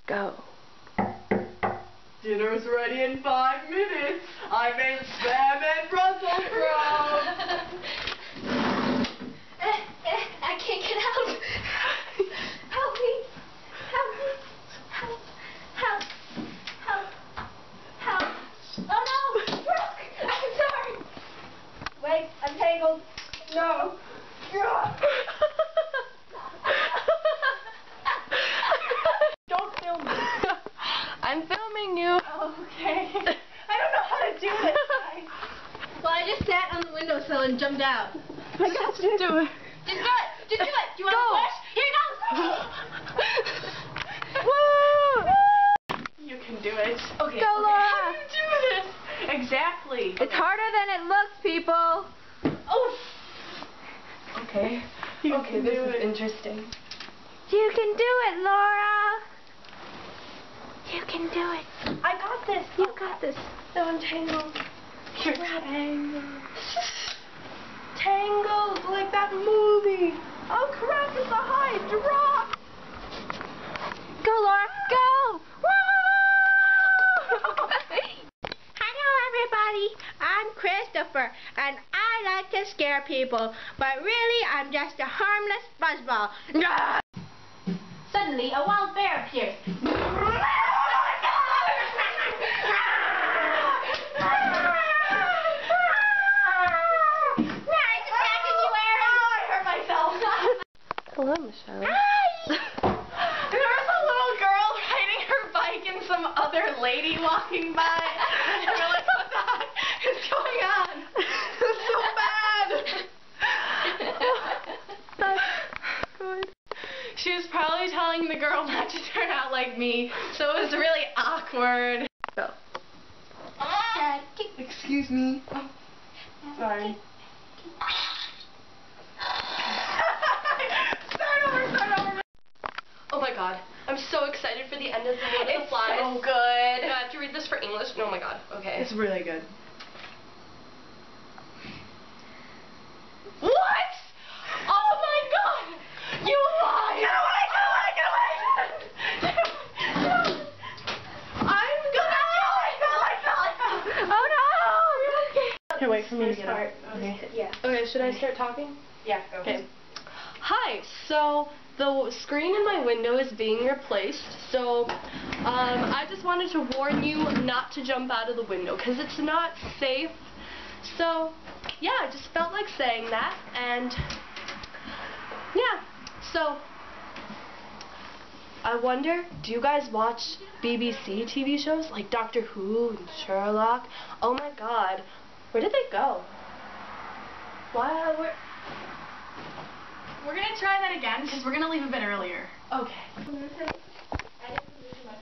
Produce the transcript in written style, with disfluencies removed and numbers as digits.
Go. Dinner's ready in 5 minutes. I made spam and Brussels sprouts. I can't get out. Help me. Help me. Help. Help. Help. Help. Oh no. Brooke. I'm sorry. Wait, I'm tangled. No. Don't film me. I'm filming you. Okay. I don't know how to do this, guys. Well, I just sat on the windowsill and jumped out. I got to do it. Just do it. Just do it. Do you want to push? Here you go. Woo! You can do it. Okay. Go, Laura. How do you do this? Exactly. It's harder than it looks, people. Oh. Okay. Okay, this is interesting. You can do it, Laura. You can do it. I got this. You got this. So I'm tangled. You're tangled. Tangled like that movie. Oh crap, it's a high drop. Go, Laura. Go. Woo! Hello, everybody. I'm Christopher, and I like to scare people, but really, I'm just a harmless fuzzball. Suddenly, a wild bear appears. Hello, Michelle. There was a little girl riding her bike and some other lady walking by. And we're like, what the heck is going on? It's so bad. That's good. She was probably telling the girl not to turn out like me, so it was really awkward. Go. Excuse me. Oh, sorry. Start over. Oh my god. I'm so excited for the end of the Lord of the Flies. It's so good. No, I have to read this for English. Oh my god. Okay. It's really good. What? Oh my god! You lied! Get away! Get away! Get away! I'm gonna die! Oh no! Here, wait for me to get out. Okay. Yeah. Okay, should I start talking? Yeah, go. Okay. Hi, so the screen in my window is being replaced, so I just wanted to warn you not to jump out of the window because it's not safe. So yeah, I just felt like saying that, and yeah, so I wonder, do you guys watch BBC TV shows like Doctor Who and Sherlock? Oh my god, where did they go? Why? Where? We're going to try that again because we're going to leave a bit earlier. Okay. I didn't lose my